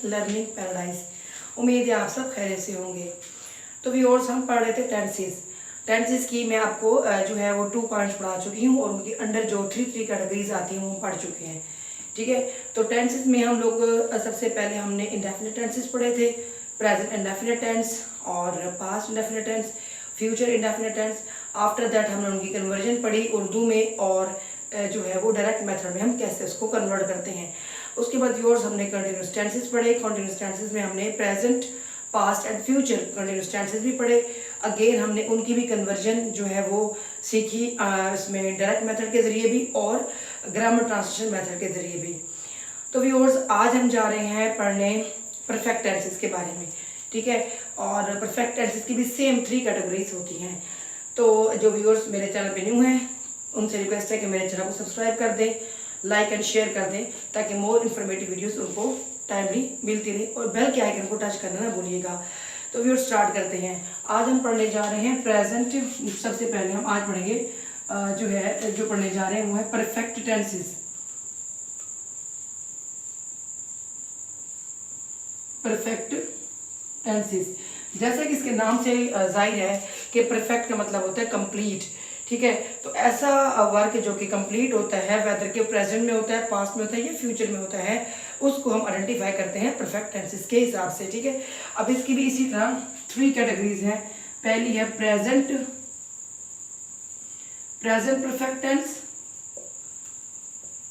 Learning paradise. उम्मीद है आप सब खैरियत से होंगे। तो व्यूअर्स, हम पढ़ रहे थे टेंसेस की मैं आपको जो है वो 2 पॉइंट्स पढ़ा चुकी हूँ और उनके अंडर जो 3 कैटेगरीज आती हैं वो पढ़ चुके हैं। ठीक है, तो टेंसेस में हम लोग सबसे पहले हमने इंडेफिनिट टेंसेस पढ़े थे, प्रेजेंट इंडेफिनिट टेंस और past indefinite tense, future indefinite tense. After that हमने उनकी कन्वर्जन पढ़ी उर्दू में और जो है वो डायरेक्ट मेथड में हम कैसे उसको कन्वर्ट करते हैं। उसके बाद व्यूअर्स हमने कंटिन्यूस टेंसेस पढ़े। कंटिन्यूस टेंसेस में हमने present, past and future continuous tenses भी पढ़े। अगेन हमने उनकी भी कन्वर्जन जो है वो सीखी, इसमें डायरेक्ट मेथड के ज़रिए भी और ग्रामर ट्रांसलेशन मेथड के ज़रिए भी। तो व्यूअर्स, आज हम जा रहे हैं पढ़ने परफेक्ट टेंसेस के बारे में। ठीक है, और परफेक्ट टेंसेस की भी सेम 3 कैटेगरीज होती हैं। तो जो व्यूअर्स मेरे चैनल पे न्यू हैं उनसे रिक्वेस्ट है कि मेरे चैनल को सब्सक्राइब कर दें, लाइक एंड शेयर कर दें, ताकि मोर इन्फॉर्मेटिव वीडियोस उनको टाइमली मिलती रहे, और बेल के आइकन को टच करना ना भूलिएगा। तो व्यूअर्स, स्टार्ट करते हैं। आज हम पढ़ने जा रहे हैं प्रेजेंट। सबसे पहले हम आज पढ़ेंगे जो पढ़ने जा रहे हैं वो है परफेक्ट टेंसेस। परफेक्ट टेंसेस, जैसा कि इसके नाम से जाहिर है कि परफेक्ट का मतलब होता है कंप्लीट। ठीक है, तो ऐसा वर्क जो कि कंप्लीट होता है, वेदर के प्रेजेंट में होता है, पास्ट में होता है या फ्यूचर में होता है, उसको हम आइडेंटिफाई करते हैं परफेक्ट टेंसेस के हिसाब से। ठीक है, अब इसकी भी इसी तरह 3 कैटेगरीज हैं। पहली है प्रेजेंट परफेक्ट टेंस,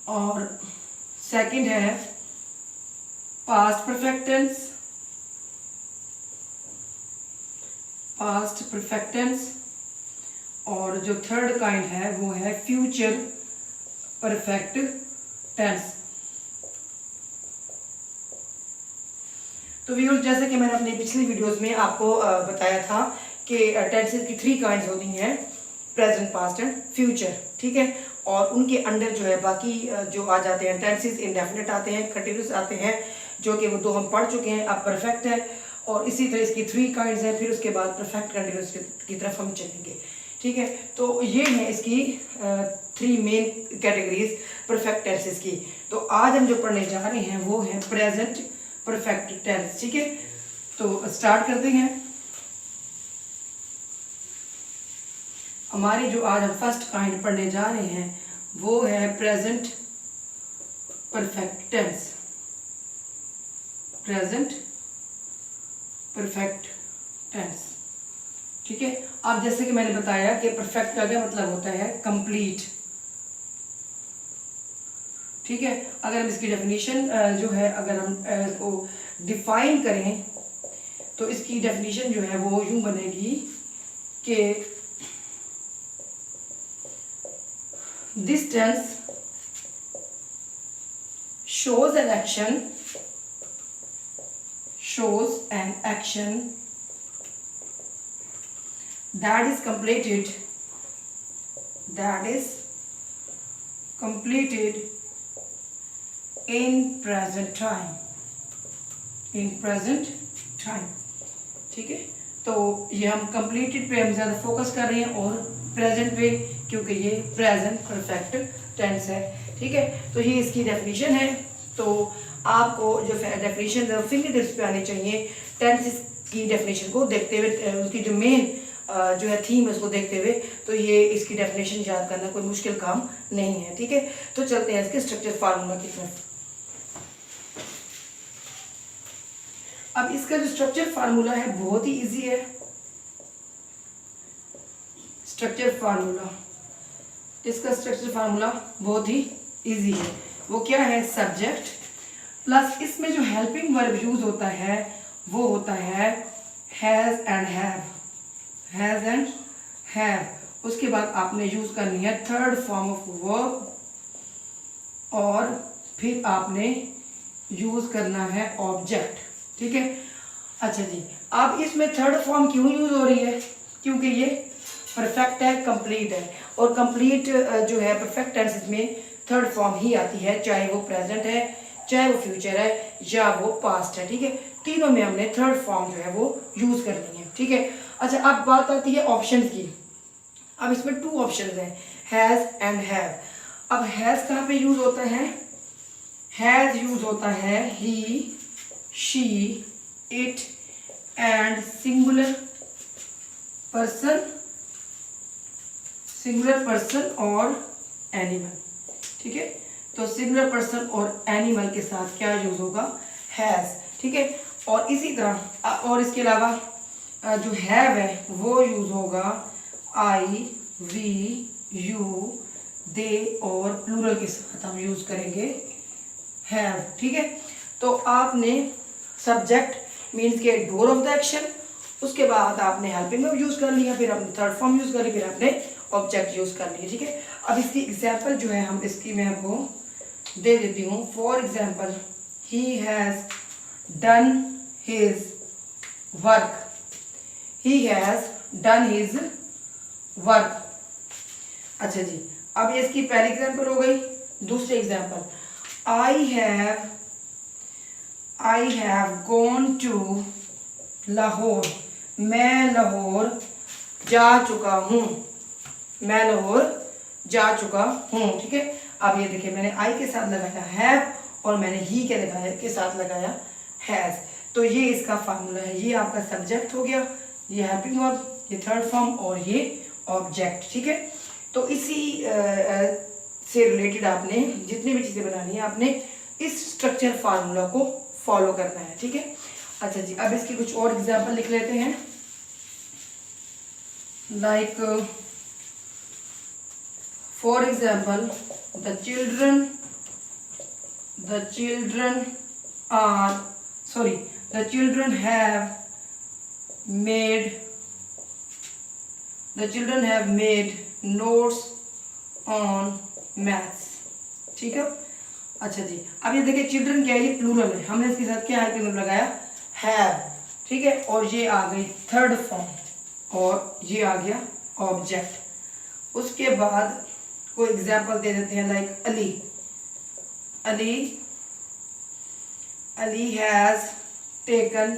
और सेकंड है पास्ट परफेक्ट टेंस, और जो थर्ड काइंड है वो है फ्यूचर परफेक्ट टेंस। तो व्यूअर्स, जैसे कि मैंने अपनी पिछली वीडियोस में आपको बताया था कि टेंसेस की 3 काइंड्स होती हैं, प्रेजेंट, पास्ट एंड फ्यूचर। ठीक है, और उनके अंडर जो है बाकी जो आ जाते हैं टेंसेस, इंडेफिनिट आते हैं, कंटिन्यूस आते हैं, जो कि वो 2 हम पढ़ चुके हैं। अब परफेक्ट है, और इसी तरह इसकी 3 काइंड्स हैं। फिर उसके बाद परफेक्ट कंटिन्यूस की तरफ हम चलेंगे। ठीक है, तो ये है इसकी 3 मेन कैटेगरीज परफेक्ट टेंसेस की। तो आज हम जो पढ़ने जा रहे हैं वो है प्रेजेंट परफेक्ट टेंस। ठीक है, तो स्टार्ट करते हैं। हमारी जो आज हम फर्स्ट काइंड पढ़ने जा रहे हैं वो है present perfect tense. Present perfect tense. ठीक है, अब जैसे कि मैंने बताया कि परफेक्ट का क्या मतलब होता है, कंप्लीट। ठीक है, अगर हम इसकी डेफिनेशन जो है अगर हम इसको डिफाइन करें तो इसकी डेफिनेशन जो है वो यूं बनेगी कि this tense shows an action that is completed in present time। ठीक है, तो ये हम completed पे हम ज़्यादा फोकस कर रहे हैं और प्रेजेंट पे, क्योंकि ये प्रेजेंट परफेक्ट टेंस है। ठीक है, तो ये इसकी डेफिनेशन है। तो आपको जो डेफिनेशन फिंगर टिप्स पे आनी चाहिए टेंसेस की डेफिनेशन को देखते हुए, उसकी जो मेन जो है थीम है उसको देखते हुए। तो ये इसकी डेफिनेशन याद करना कोई मुश्किल काम नहीं है। ठीक है, तो चलते हैं इसके स्ट्रक्चर फार्मूला की तरफ। अब इसका जो स्ट्रक्चर फार्मूला है बहुत ही इजी है। इसका स्ट्रक्चर फार्मूला बहुत ही इजी है। वो क्या है, सब्जेक्ट प्लस इसमें जो हेल्पिंग वर्ब यूज होता है वो होता है हैज एंड हैव। उसके बाद आपने यूज करनी है थर्ड फॉर्म ऑफ वर्ब, और फिर आपने यूज करना है ऑब्जेक्ट। ठीक है, अच्छा जी, अब इसमें थर्ड फॉर्म क्यों यूज हो रही है, क्योंकि ये परफेक्ट है, कंप्लीट है, और कंप्लीट जो है परफेक्ट टेंसेस में थर्ड फॉर्म ही आती है, चाहे वो प्रेजेंट है, चाहे वो फ्यूचर है, या वो पास्ट है। ठीक है, तीनों में हमने थर्ड फॉर्म जो है वो यूज करनी है। ठीक है, अच्छा, अब बात आती है ऑप्शंस की। अब इसमें 2 ऑप्शंस हैं, हैज एंड हैव। अब हैज कहाँ पे यूज होता है, हैज यूज होता है he, she, it and singular person और एनिमल। ठीक है, तो सिंगुलर पर्सन और एनिमल के साथ क्या यूज होगा, हैज। ठीक है, और इसी तरह और इसके अलावा जो हैव है वो यूज होगा आई, वी, यू, दे और प्लूरल के साथ हम यूज करेंगे हैव। ठीक है, तो आपने सब्जेक्ट मीन्स के डोर ऑफ द एक्शन, उसके बाद आपने हेल्पिंग वर्ब यूज कर लिया, फिर आपने थर्ड फॉर्म यूज कर ली, फिर आपने ऑब्जेक्ट यूज कर लिया। ठीक है, अब इसकी एग्जाम्पल जो है हम इसकी मैं आपको दे देती हूँ। For example, he has done his work, he has done his work. अच्छा जी, अब ये इसकी पहली एग्जाम्पल हो गई। दूसरी example, I have gone to Lahore, मैं लाहौर जा चुका हूँ, मैं लाहौर जा चुका हूँ। ठीक है, अब ये देखिए मैंने आई के साथ लगाया हैव और मैंने ही के साथ लगाया हैज। तो ये इसका फार्मूला है, ये आपका सब्जेक्ट हो गया, ये हेल्पिंग वर्ब, ये थर्ड फॉर्म और ये ऑब्जेक्ट। ठीक है, तो इसी से रिलेटेड आपने जितनी भी चीज़ें बनानी है आपने इस स्ट्रक्चर फार्मूला को फॉलो करना है। ठीक है, अच्छा जी, अब इसकी कुछ और एग्जाम्पल लिख लेते हैं। Like for example, the children have made notes on maths. ठीक है, अच्छा जी, अब ये देखिए चिल्ड्रन क्या है, ये प्लूरल है, हमने इसके साथ क्या हेल्पिंग वर्ब लगाया, हैव। ठीक है, और ये आ गई थर्ड फॉर्म और ये आ गया ऑब्जेक्ट। उसके बाद कोई एग्जाम्पल दे देते हैं, like Ali has taken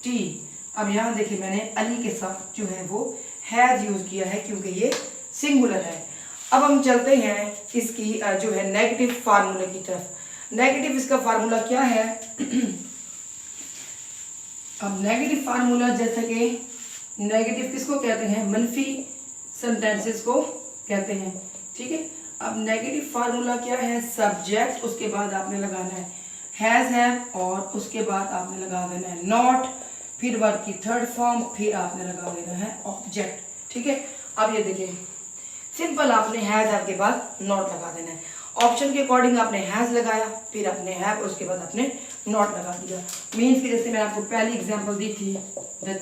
T. अब यहाँ देखिए मैंने अली के साथ जो है वो हैज यूज किया है क्योंकि ये सिंगुलर है। अब हम चलते हैं इसकी जो है नेगेटिव फार्मूले की तरफ। नेगेटिव इसका फार्मूला क्या है अब नेगेटिव फार्मूला, जैसे कि नेगेटिव किसको कहते हैं, मनफी सेंटेंसेस को कहते हैं। ठीक है, अब नेगेटिव फार्मूला क्या है, सब्जेक्ट, उसके बाद आपने लगाना है हैज हैव और उसके बाद आपने लगा देना है नॉट, फिर वर्ब की थर्ड फॉर्म, फिर आपने लगा देना है ऑब्जेक्ट। ठीक है, अब ये देखिए सिंपल आपने हैज हैव के बाद नॉट लगा देना है। ऑप्शन के अकॉर्डिंग आपने हैज लगाया, फिर आपने हैव, उसके बाद आपने नॉट लगा दिया। मीन्स कि जैसे मैंने आपको पहली एग्जांपल दी थी, the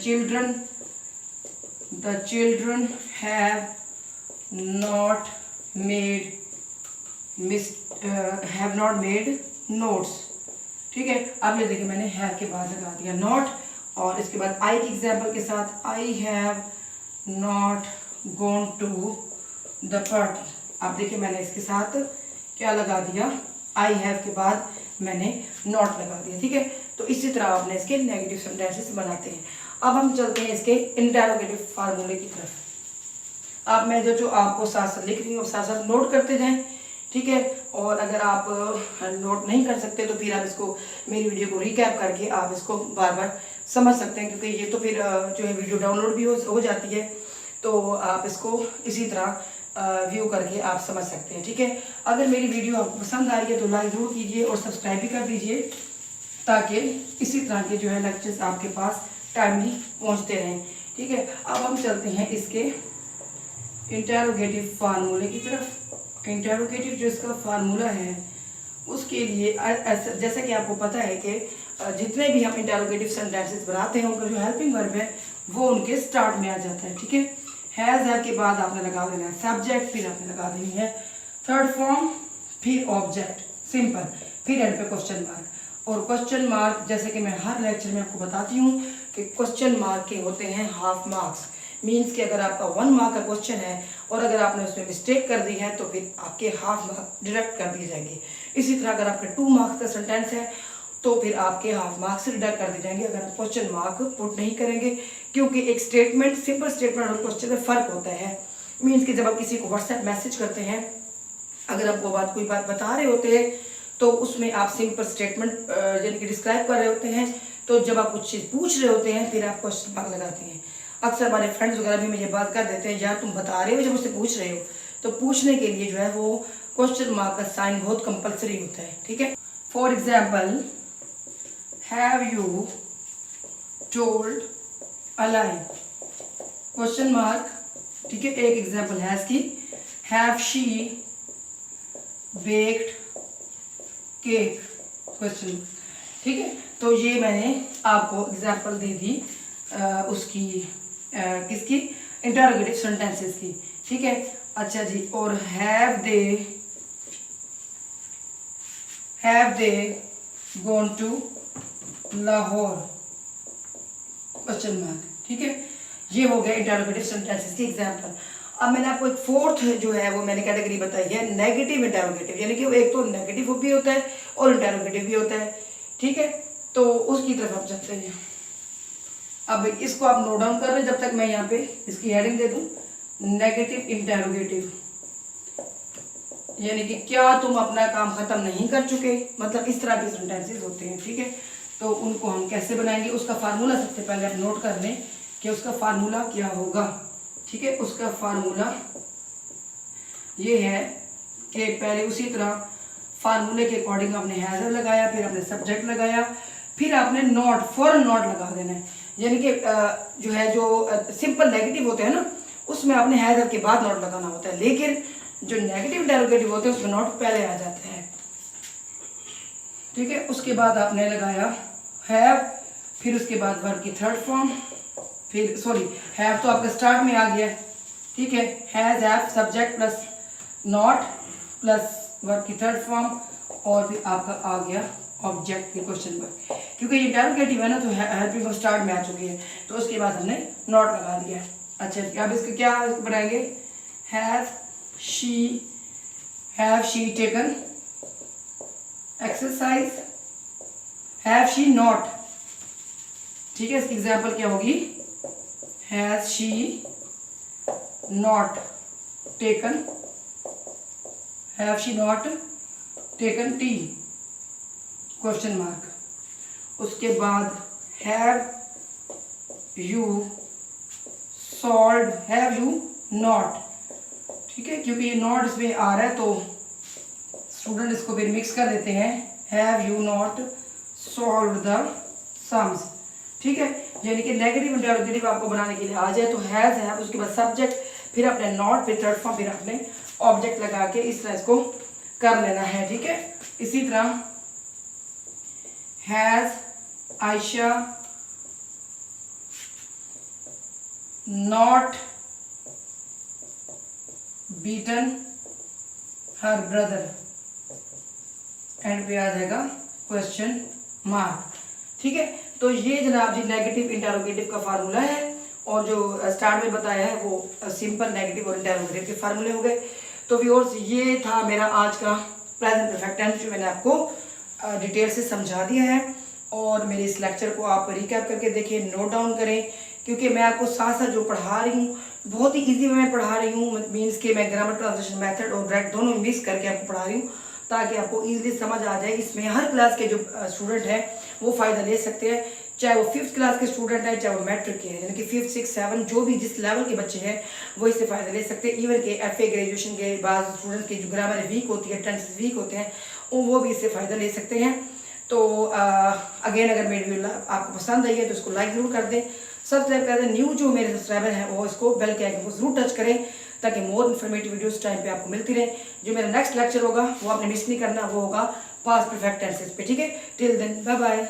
children have not made notes. ठीक है, अब ये देखिए मैंने हैव के बाद लगा दिया नॉट और इसके बाद आई की एग्जांपल के साथ, I have not gone to the party. अब देखिए मैंने इसके साथ क्या लगा दिया, आई हैव के बाद मैंने नॉट लगा दिया। ठीक है, तो इसी तरह आपने इसके नेगेटिव सेंटेंसेस बनाते हैं। अब हम चलते हैं इसके इंटरोगेटिव फार्मूले की तरफ। अब मैं जो आपको साथ साथ लिख रही हूँ साथ साथ नोट करते जाएं। ठीक है, और अगर आप नोट नहीं कर सकते तो फिर आप इसको मेरी वीडियो को रिकैप करके आप इसको बार बार समझ सकते हैं, क्योंकि ये तो फिर जो है वीडियो डाउनलोड भी हो जाती है, तो आप इसको इसी तरह व्यू करके आप समझ सकते हैं। ठीक है, अगर मेरी वीडियो आपको पसंद आ रही है तो लाइक जरूर कीजिए और सब्सक्राइब भी कर दीजिए, ताकि इसी तरह के जो है लेक्चर्स आपके पास टाइमली पहुंचते रहें। ठीक है, अब हम चलते हैं इसके इंटरोगेटिव फार्मूले की तरफ। इंटरोगेटिव जो इसका फार्मूला है उसके लिए जैसा कि आपको पता है कि जितने भी हम इंटरोगेटिव सेंटेंसेस बनाते हैं उनका जो हेल्पिंग वर्ब है वो उनके स्टार्ट में आ जाता है। ठीक है, हैज हैव के बाद आपने लगा देना है सब्जेक्ट, फिर आपने लगा देनी है थर्ड फॉर्म, फिर ऑब्जेक्ट सिंपल, फिर एंड पे क्वेश्चन मार्क। और क्वेश्चन मार्क जैसे कि मैं हर लेक्चर में आपको बताती हूँ कि क्वेश्चन मार्क के होते हैं हाफ मार्क्स। मीन्स कि अगर आपका 1 मार्क का क्वेश्चन है और अगर आपने उसमें मिस्टेक कर दी है तो फिर आपके हाफ मार्क डिडक्ट कर दिए जाएंगे। इसी तरह अगर आपका 2 मार्क्स का सेंटेंस है तो फिर आपके हाफ मार्क्स डिडक्ट कर दिए जाएंगे अगर आप क्वेश्चन मार्क पुट नहीं करेंगे, क्योंकि एक स्टेटमेंट, सिंपल स्टेटमेंट और क्वेश्चन में फ़र्क होता है। मीन्स कि जब आप किसी को व्हाट्सएप मैसेज करते हैं, अगर आपको कोई बात बता रहे होते हैं तो उसमें आप सिंपल स्टेटमेंट यानी कि डिस्क्राइब कर रहे होते हैं। तो जब आप कुछ चीज़ पूछ रहे होते हैं फिर आप क्वेश्चन मार्क लगाते हैं। अक्सर हमारे फ्रेंड्स वगैरह भी मुझे बात कर देते हैं, यार तुम बता रहे हो जब मुझसे पूछ रहे हो, तो पूछने के लिए जो है वो क्वेश्चन मार्क का साइन बहुत कंपलसरी होता है, ठीक है। For example, have you told a lie, question mark, ठीक है। एक एग्जाम्पल हैज की, have she baked cake, question, ठीक है। तो ये मैंने आपको एग्जाम्पल दे दी उसकी किसकी, इंटरोगेटिव सेंटेंसेस की, ठीक है। अच्छा जी, और have they gone to Lahore, question mark, ठीक है। ये हो गया इंटरोगेटिव सेंटेंसेस की एग्जाम्पल। अब मैंने आपको एक फोर्थ जो है वो मैंने कैटेगरी बताई है, नेगेटिव इंटरोगेटिव, यानी कि एक तो नेगेटिव भी होता है और इंटरोगेटिव भी होता है, ठीक है। तो उसकी तरफ आप चलते हैं। अब इसको आप नोट डाउन कर रहे हैं जब तक मैं यहाँ पे इसकी हेडिंग दे दूं, नेगेटिव इंटरोगेटिव, यानी कि क्या तुम अपना काम खत्म नहीं कर चुके, मतलब इस तरह के सेंटेंसेस होते हैं, ठीक है। तो उनको हम कैसे बनाएंगे, उसका फार्मूला सबसे पहले आप नोट कर लें कि उसका फार्मूला क्या होगा, ठीक है। उसका फार्मूला ये है कि पहले उसी तरह फार्मूले के अकॉर्डिंग आपने हैजर लगाया, फिर आपने सब्जेक्ट लगाया, फिर आपने नॉट, फॉरन नॉट लगा देना है। यानी कि जो है जो सिंपल नेगेटिव होते हैं ना, उसमें आपने हैजर के बाद नॉट लगाना होता है, लेकिन जो नेगेटिव इंटरोगेटिव होते हैं उसमें नॉट पहले आ जाते हैं, ठीक है। उसके बाद आपने लगाया हैव, फिर उसके बाद वर्ब की थर्ड फॉर्म, फिर सॉरी हैव तो आपका स्टार्ट में आ गया, ठीक है। Has, have, subject plus not plus verb की थर्ड फॉर्म, और फिर आपका आ गया ऑब्जेक्ट के क्वेश्चन पर, क्योंकि ये इंटरोगेटिव है ना, तो हेल्पिंग स्टार्ट में आ चुकी है, तो उसके बाद हमने नॉट लगा दिया। अच्छा, अब इसका क्या बनाएंगे, have she taken exercise, have she not, ठीक है। इसकी एग्जाम्पल क्या होगी, has she not taken, have she not taken T, question mark. उसके बाद have you solve, have you not, ठीक है, क्योंकि ये नॉट इसमें आ रहा है तो स्टूडेंट इसको फिर मिक्स कर देते हैं, have you not solve the sums, ठीक है। यानी कि नेगेटिव इंटरोगेटिव आपको बनाने के लिए आ जाए तो हैज, हैव, उसके बाद सब्जेक्ट, फिर अपने नॉट, फिर थर्ड फॉर्म, फिर अपने ऑब्जेक्ट लगा के इस तरह इसको कर लेना है, ठीक है। इसी तरह has Ayesha not beaten her brother, and पे आ जाएगा क्वेश्चन मार्क, ठीक है। तो ये जनाब जी नेगेटिव इंटरोगेटिव का फार्मूला है, और जो स्टार्ट में बताया है वो सिंपल नेगेटिव और इंटरोगेटिव के फार्मूले हो गए। तो व्यूअर्स, ये था मेरा आज का प्रेजेंट परफेक्ट टेंस, जो मैंने आपको डिटेल से समझा दिया है। और मेरे इस लेक्चर को आप रिकैप करके देखिए, नोट डाउन करें, क्योंकि मैं आपको साथ साथ जो पढ़ा रही हूँ बहुत ही इजी वे में पढ़ा रही हूँ, मीन्स कि मैं ग्रामर, ट्रांसलेशन मेथड और डायरेक्ट दोनों मिक्स करके आपको पढ़ा रही हूँ, ताकि आपको इजीली समझ आ जाए। इसमें हर क्लास के जो स्टूडेंट हैं वो फ़ायदा ले सकते हैं, चाहे वो 5th क्लास के स्टूडेंट हैं, चाहे वो मैट्रिक के हैं, यानी कि 5th 6th 7 जो भी जिस लेवल के बच्चे हैं वो इससे फ़ायदा ले सकते हैं। इवन के FA ग्रेजुएशन के बाद स्टूडेंट्स की जो ग्रामर वीक होती है, टेंसेस वीक होते हैं, वो भी इससे फ़ायदा ले सकते हैं। तो अगेन, अगर मेरी वीडियो आपको पसंद आई है तो इसको लाइक ज़रूर कर दें, सब्सक्राइब कर दें। न्यू जो मेरे सब्सक्राइबर हैं वो इसको बेल के आइकन को जरूर टच करें, ताकि मोर इन्फॉर्मेटिव वीडियोस टाइम पे आपको मिलती रहे। जो मेरा नेक्स्ट लेक्चर होगा वो आपने मिस नहीं करना, वो होगा पास्ट परफेक्ट टेंसेस पे, ठीक है। Till then, bye bye.